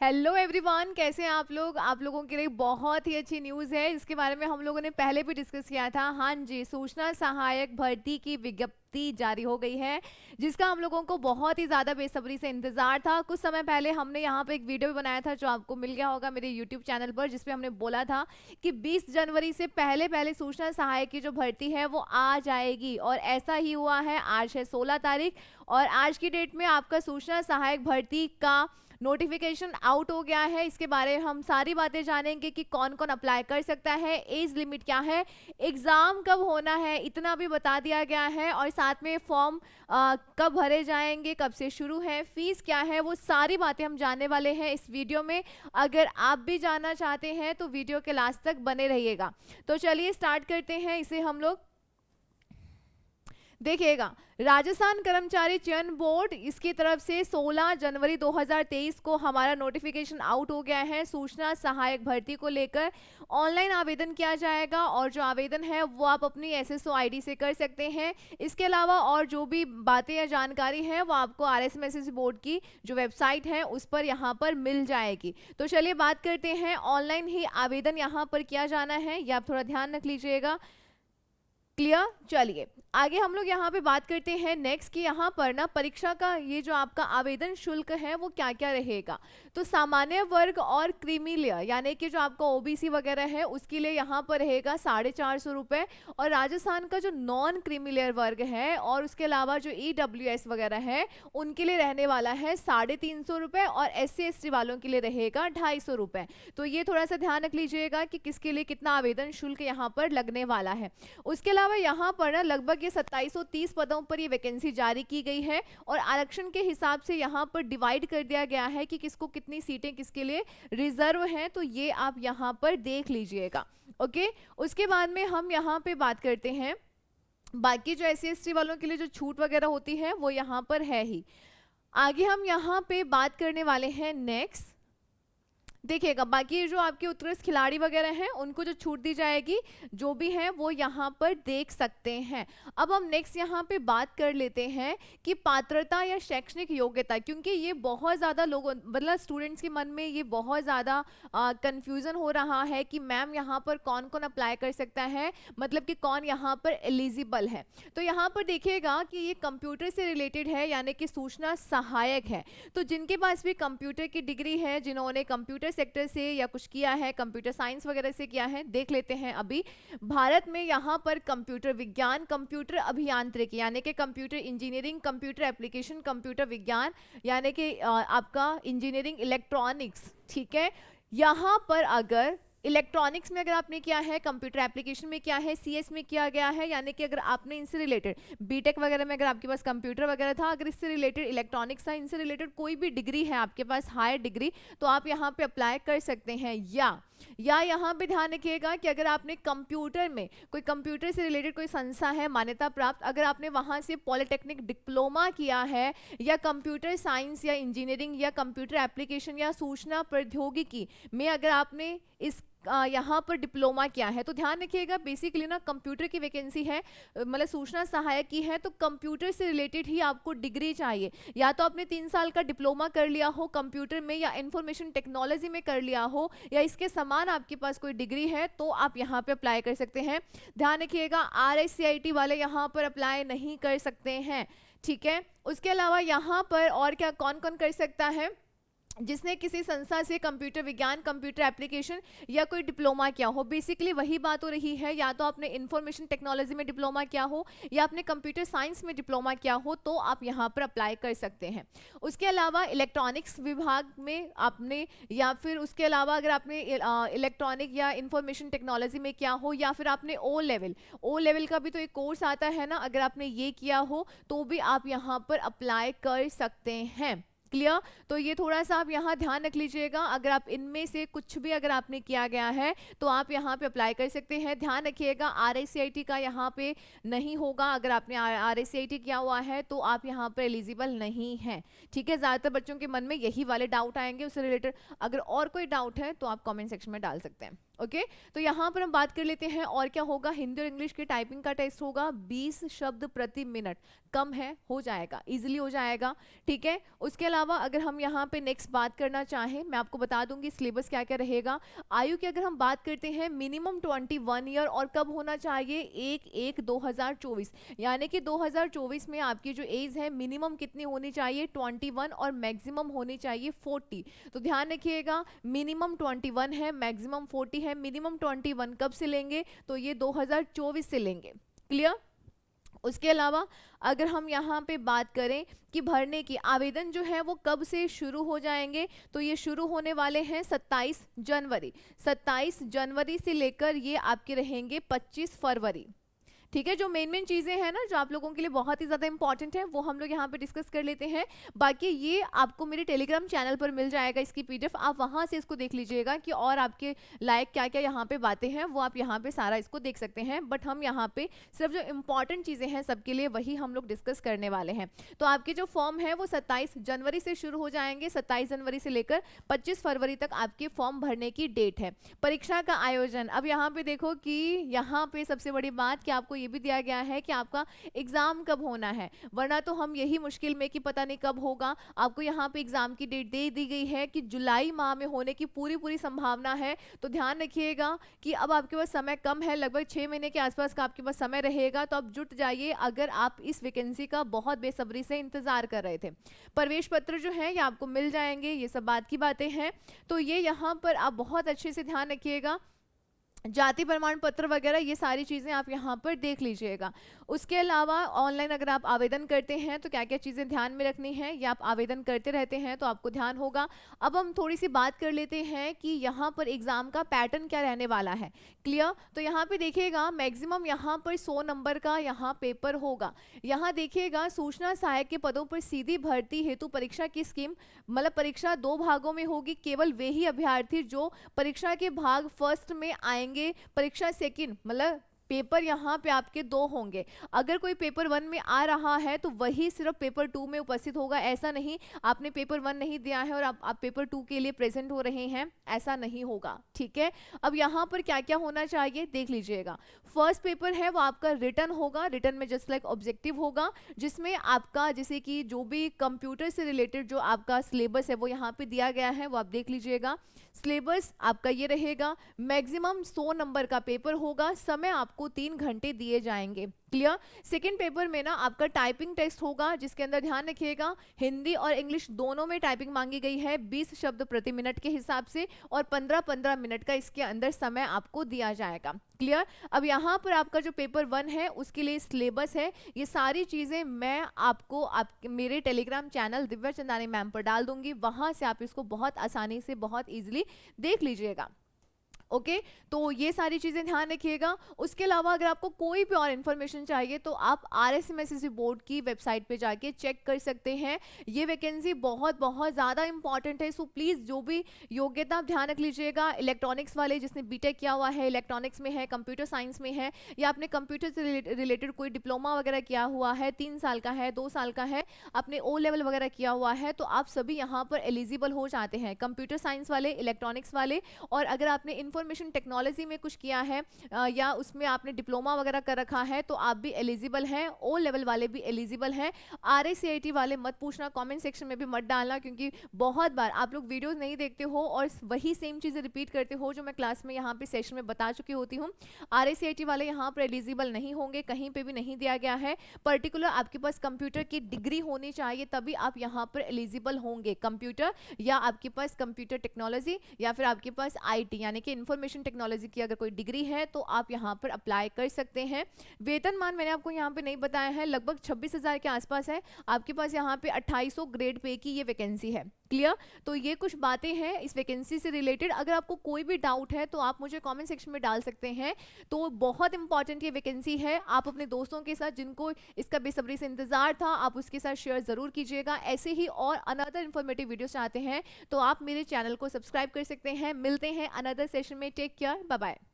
Hello everyone, कैसे हैं आप लोगों के लिए बहुत ही अच्छी न्यूज़ है। इसके बारे में हम लोगों ने पहले भी डिस्कस किया था। हाँ जी, सूचना सहायक भर्ती की विज्ञप्ति जारी हो गई है, जिसका हम लोगों को बहुत ही ज़्यादा बेसब्री से इंतजार था। कुछ समय पहले हमने यहाँ पे एक वीडियो भी बनाया था, जो आपको मिल गया होगा मेरे यूट्यूब चैनल पर, जिसपे हमने बोला था कि 20 जनवरी से पहले पहले सूचना सहायक की जो भर्ती है वो आ जाएगी, और ऐसा ही हुआ है। आज है 16 तारीख, और आज की डेट में आपका सूचना सहायक भर्ती का नोटिफिकेशन आउट हो गया है। इसके बारे में हम सारी बातें जानेंगे कि कौन कौन अप्लाई कर सकता है, एज लिमिट क्या है, एग्जाम कब होना है, इतना भी बता दिया गया है। और साथ में फॉर्म कब भरे जाएंगे, कब से शुरू है, फीस क्या है, वो सारी बातें हम जानने वाले हैं इस वीडियो में। अगर आप भी जानना चाहते हैं तो वीडियो के लास्ट तक बने रहिएगा। तो चलिए स्टार्ट करते हैं इसे हम लोग। देखिएगा, राजस्थान कर्मचारी चयन बोर्ड इसकी तरफ से 16 जनवरी 2023 को हमारा नोटिफिकेशन आउट हो गया है। सूचना सहायक भर्ती को लेकर ऑनलाइन आवेदन किया जाएगा, और जो आवेदन है वो आप अपनी एसएसओ आईडी से कर सकते हैं। इसके अलावा और जो भी बातें या जानकारी है वो आपको आरएसएमएसएस बोर्ड की जो वेबसाइट है उस पर यहाँ पर मिल जाएगी। तो चलिए बात करते हैं, ऑनलाइन ही आवेदन यहाँ पर किया जाना है, यह आप थोड़ा ध्यान रख लीजिएगा। क्लियर। चलिए आगे हम लोग यहाँ पे बात करते हैं नेक्स्ट कि यहाँ पर ना परीक्षा का ये जो आपका आवेदन शुल्क है वो क्या क्या रहेगा। तो सामान्य वर्ग और क्रीमी लेयर यानी कि जो आपका ओबीसी वगैरह है उसके लिए यहाँ पर रहेगा 450 रुपये, और राजस्थान का जो नॉन क्रीमी लेयर वर्ग है और उसके अलावा जो ईडब्ल्यूएस वगैरह है उनके लिए रहने वाला है 350 रुपये, और SC ST वालों के लिए रहेगा 250 रुपये। तो ये थोड़ा सा ध्यान रख लीजिएगा कि किसके लिए कितना आवेदन शुल्क यहाँ पर लगने वाला है। उसके अलावा यहाँ पर ना लगभग ये 2730 पदों पर ये वैकेंसी जारी की गई है, और आरक्षण के हिसाब से यहाँ पर डिवाइड कर दिया गया है कि किसको कितनी सीटें किसके लिए रिजर्व हैं। तो ये आप यहाँ पर देख लीजिएगा। ओके, उसके बाद में हम यहाँ पे बात करते हैं बाकी जो SC ST वालों के लिए जो छूट वगैरह होती है वो यहाँ पर है ही। आगे हम यहाँ पे बात करने वाले हैं नेक्स्ट। देखिएगा, बाकी जो आपके उत्कृष्ट खिलाड़ी वगैरह हैं उनको जो छूट दी जाएगी जो भी है वो यहाँ पर देख सकते हैं। अब हम नेक्स्ट यहाँ पे बात कर लेते हैं कि पात्रता या शैक्षणिक योग्यता, क्योंकि ये बहुत ज़्यादा लोगों मतलब स्टूडेंट्स के मन में ये बहुत ज़्यादा कंफ्यूजन हो रहा है कि मैम यहाँ पर कौन कौन अप्लाई कर सकता है, मतलब कि कौन यहाँ पर एलिजिबल है। तो यहाँ पर देखिएगा कि ये कंप्यूटर से रिलेटेड है, यानी कि सूचना सहायक है। तो जिनके पास भी कंप्यूटर की डिग्री है, जिन्होंने कंप्यूटर सेक्टर से या कुछ किया है, कंप्यूटर साइंस वगैरह से किया है, देख लेते हैं। अभी भारत में यहाँ पर कंप्यूटर विज्ञान, कंप्यूटर अभियांत्रिकी यानी कि computer engineering, computer application, computer विज्ञान यानी कि आपका इंजीनियरिंग इलेक्ट्रॉनिक्स, ठीक है। यहाँ पर अगर इलेक्ट्रॉनिक्स में अगर आपने किया है, कंप्यूटर एप्लीकेशन में किया है, CS में किया गया है, यानी कि अगर आपने इनसे रिलेटेड बीटेक वगैरह में अगर आपके पास कंप्यूटर वगैरह था, अगर इससे रिलेटेड इलेक्ट्रॉनिक्स था, इनसे रिलेटेड कोई भी डिग्री है आपके पास, हायर डिग्री, तो आप यहाँ पे अप्लाई कर सकते हैं। या यहाँ पे ध्यान रखिएगा कि अगर आपने कंप्यूटर में कोई कंप्यूटर से रिलेटेड कोई संस्था है मान्यता प्राप्त, अगर आपने वहाँ से पॉलिटेक्निक डिप्लोमा किया है, या कंप्यूटर साइंस या इंजीनियरिंग या कंप्यूटर एप्लीकेशन या सूचना प्रौद्योगिकी में अगर आपने इस यहाँ पर डिप्लोमा किया है, तो ध्यान रखिएगा बेसिकली ना कंप्यूटर की वैकेंसी है, मतलब सूचना सहायक की है, तो कंप्यूटर से रिलेटेड ही आपको डिग्री चाहिए। या तो आपने 3 साल का डिप्लोमा कर लिया हो कंप्यूटर में, या इंफॉर्मेशन टेक्नोलॉजी में कर लिया हो, या इसके समान आपके पास कोई डिग्री है, तो आप यहाँ पे अप्लाई कर सकते हैं। ध्यान रखिएगा RSCIT वाले यहाँ पर अप्लाई नहीं कर सकते हैं, ठीक है। उसके अलावा यहाँ पर और क्या कौन कौन कर सकता है, जिसने किसी संस्था से कंप्यूटर विज्ञान, कंप्यूटर एप्लीकेशन या कोई डिप्लोमा किया हो। बेसिकली वही बात हो रही है, या तो आपने इंफॉर्मेशन टेक्नोलॉजी में डिप्लोमा किया हो या आपने कंप्यूटर साइंस में डिप्लोमा किया हो, तो आप यहाँ पर अप्लाई कर सकते हैं। उसके अलावा इलेक्ट्रॉनिक्स विभाग में आपने, या फिर उसके अलावा अगर आपने इलेक्ट्रॉनिक या इंफॉर्मेशन टेक्नोलॉजी में किया हो, या फिर आपने ओ लेवल का भी तो एक कोर्स आता है ना, अगर आपने ये किया हो तो भी आप यहाँ पर अप्लाई कर सकते हैं। क्लियर। तो ये थोड़ा सा आप यहाँ ध्यान रख लीजिएगा, अगर आप इनमें से कुछ भी अगर आपने किया गया है तो आप यहाँ पे अप्लाई कर सकते हैं। ध्यान रखिएगा RSCIT का यहाँ पे नहीं होगा, अगर आपने RSCIT किया हुआ है तो आप यहाँ पे एलिजिबल नहीं हैं, ठीक है। ज़्यादातर बच्चों के मन में यही वाले डाउट आएंगे उससे रिलेटेड। अगर और कोई डाउट है तो आप कॉमेंट सेक्शन में डाल सकते हैं। ओके तो यहाँ पर हम बात कर लेते हैं और क्या होगा, हिंदी और इंग्लिश के टाइपिंग का टेस्ट होगा 20 शब्द प्रति मिनट, कम है हो जाएगा, इजीली हो जाएगा, ठीक है। उसके अलावा अगर हम यहाँ पे नेक्स्ट बात करना चाहें, मैं आपको बता दूंगी सिलेबस क्या क्या रहेगा। आयु की अगर हम बात करते हैं मिनिमम 21 ईयर, और कब होना चाहिए 1/1/2024, यानी कि 2024 में आपकी जो एज है मिनिमम कितनी होनी चाहिए 21 और मैक्सिमम होनी चाहिए 40। तो ध्यान रखिएगा मिनिमम 21 है, मैक्सिमम 40 है। मिनिमम 21 कब से लेंगे, तो ये 2024 से लेंगे, क्लियर। उसके अलावा अगर हम यहाँ पे बात करें कि भरने की आवेदन जो है वो कब से शुरू हो जाएंगे, तो ये शुरू होने वाले हैं 27 जनवरी। 27 जनवरी से लेकर ये आपके रहेंगे 25 फरवरी, ठीक है। जो मेन चीजें हैं ना जो आप लोगों के लिए बहुत ही ज्यादा इंपॉर्टेंट है वो हम लोग यहाँ पे डिस्कस कर लेते हैं। बाकी ये आपको मेरे टेलीग्राम चैनल पर मिल जाएगा इसकी पीडीएफ, आप वहां से इसको देख लीजिएगा कि और आपके लायक क्या क्या यहाँ पे बातें हैं वो आप यहाँ पे सारा इसको देख सकते हैं। बट हम यहाँ पे सिर्फ जो इंपॉर्टेंट चीजें हैं सबके लिए वही हम लोग डिस्कस करने वाले हैं। तो आपके जो फॉर्म है वो 27 जनवरी से शुरू हो जाएंगे, 27 जनवरी से लेकर 25 फरवरी तक आपके फॉर्म भरने की डेट है। परीक्षा का आयोजन, अब यहाँ पे देखो कि यहाँ पे सबसे बड़ी बात कि आपको ये भी दिया गया है कि आपका एग्जाम कब होना है, वरना तो हम यही मुश्किल में कि पता नहीं कब होगा। आपको यहाँ पे एग्जाम की डेट दे दी गई है कि जुलाई माह में होने की पूरी संभावना है। तो ध्यान रखिएगा कि अब आपके पास समय कम है, लगभग 6 महीने के आसपास का आपके पास समय रहेगा। तो अब जुट जाइए अगर आप इस वैकेंसी का बहुत बेसब्री से इंतजार कर रहे थे। प्रवेश पत्र जो है ये आपको मिल जाएंगे, ये सब बात की बातें हैं। तो ये यहाँ पर आप बहुत अच्छे से ध्यान रखिएगा, जाति प्रमाण पत्र वगैरह ये सारी चीज़ें आप यहाँ पर देख लीजिएगा। उसके अलावा ऑनलाइन अगर आप आवेदन करते हैं तो क्या क्या चीज़ें ध्यान में रखनी है, या आप आवेदन करते रहते हैं तो आपको ध्यान होगा। अब हम थोड़ी सी बात कर लेते हैं कि यहाँ पर एग्ज़ाम का पैटर्न क्या रहने वाला है, क्लियर। तो यहाँ पे देखिएगा मैक्सिमम यहाँ पर 100 नंबर का यहाँ पेपर होगा। यहाँ देखिएगा सूचना सहायक के पदों पर सीधी भर्ती हेतु परीक्षा की स्कीम, मतलब परीक्षा 2 भागों में होगी। केवल वे ही अभ्यर्थी जो परीक्षा के भाग फर्स्ट में आएंगे, परीक्षा सेकंड मतलब पेपर यहाँ पे आपके 2 होंगे। अगर कोई पेपर 1 में आ रहा है तो वही सिर्फ पेपर 2 में उपस्थित होगा। ऐसा नहीं आपने पेपर 1 नहीं दिया है और आप पेपर 2 के लिए प्रेजेंट हो रहे हैं, ऐसा नहीं होगा, ठीक है। अब यहाँ पर क्या क्या होना चाहिए देख लीजिएगा। फर्स्ट पेपर है वो आपका रिटन होगा, रिटन में जस्ट लाइक ऑब्जेक्टिव होगा, जिसमें आपका जैसे कि जो भी कंप्यूटर से रिलेटेड जो आपका सिलेबस है वो यहाँ पे दिया गया है वो आप देख लीजिएगा। सिलेबस आपका ये रहेगा, मैक्सिमम 100 नंबर का पेपर होगा, समय आपको 3 घंटे दिए जाएंगे, क्लियर। सेकंड पेपर में ना आपका टाइपिंग टेस्ट होगा, जिसके अंदर ध्यान रखिएगा हिंदी और इंग्लिश दोनों में टाइपिंग मांगी गई है 20 शब्द प्रति मिनट के हिसाब से, और 15-15 मिनट का इसके अंदर समय आपको दिया जाएगा, क्लियर। अब यहाँ पर आपका जो पेपर 1 है उसके लिए सिलेबस है, ये सारी चीजें मैं आपको मेरे Telegram channel Divya Chandani ma'am पर डाल दूंगी, वहां से आप इसको बहुत आसानी से बहुत इजीली देख लीजिएगा। ओके तो ये सारी चीजें ध्यान रखिएगा। उसके अलावा अगर आपको कोई भी और इन्फॉर्मेशन चाहिए तो आप RSMSSB बोर्ड की वेबसाइट पे जाके चेक कर सकते हैं। ये वैकेंसी बहुत ज़्यादा इंपॉर्टेंट है, सो प्लीज़ जो भी योग्यता आप ध्यान रख लीजिएगा। इलेक्ट्रॉनिक्स वाले जिसने बीटेक किया हुआ है, इलेक्ट्रॉनिक्स में है, कंप्यूटर साइंस में है, या आपने कंप्यूटर से रिलेटेड कोई डिप्लोमा वगैरह किया हुआ है, 3 साल का है, 2 साल का है, आपने O लेवल वगैरह किया हुआ है, तो आप सभी यहाँ पर एलिजिबल हो जाते हैं, कंप्यूटर साइंस वाले, इलेक्ट्रॉनिक्स वाले। और अगर आपने इंफॉर्मेशन टेक्नोलॉजी में कुछ किया है या उसमें आपने डिप्लोमा वगैरह कर रखा है तो आप भी एलिजिबल हैं, O लेवल वाले भी एलिजिबल हैं। RACIT वाले मत पूछना, कमेंट सेक्शन में भी मत डालना, क्योंकि बहुत बार आप लोग वीडियोस नहीं देखते हो और वही सेम चीज़ें रिपीट करते हो जो मैं क्लास में यहाँ पे सेशन में बता चुकी होती हूँ। RACIT वाले यहाँ पर एलिजिबल नहीं होंगे, कहीं पे भी नहीं दिया गया है। पर्टिकुलर आपके पास कंप्यूटर की डिग्री होनी चाहिए तभी आप यहाँ पर एलिजिबल होंगे, कंप्यूटर या आपके पास कंप्यूटर टेक्नोलॉजी या फिर आपके पास IT यानी कि इंफॉर्मेशन टेक्नोलॉजी की अगर कोई डिग्री है तो आप यहाँ पर अप्लाई कर सकते हैं। वेतनमान मैंने आपको यहाँ पे नहीं बताया है, लगभग 26,000 के आसपास है। आपके पास यहाँ पे 2800 ग्रेड पे की ये वैकेंसी है, क्लियर। तो ये कुछ बातें हैं इस वैकेंसी से रिलेटेड। अगर आपको कोई भी डाउट है तो आप मुझे कमेंट सेक्शन में डाल सकते हैं। तो बहुत इंपॉर्टेंट ये वैकेंसी है, आप अपने दोस्तों के साथ जिनको इसका बेसब्री से इंतजार था आप उसके साथ शेयर जरूर कीजिएगा। ऐसे ही और अनदर इंफॉर्मेटिव वीडियो चाहते हैं तो आप मेरे चैनल को सब्सक्राइब कर सकते हैं। मिलते हैं अनदर सेशन में, टेक केयर, बाय बाय।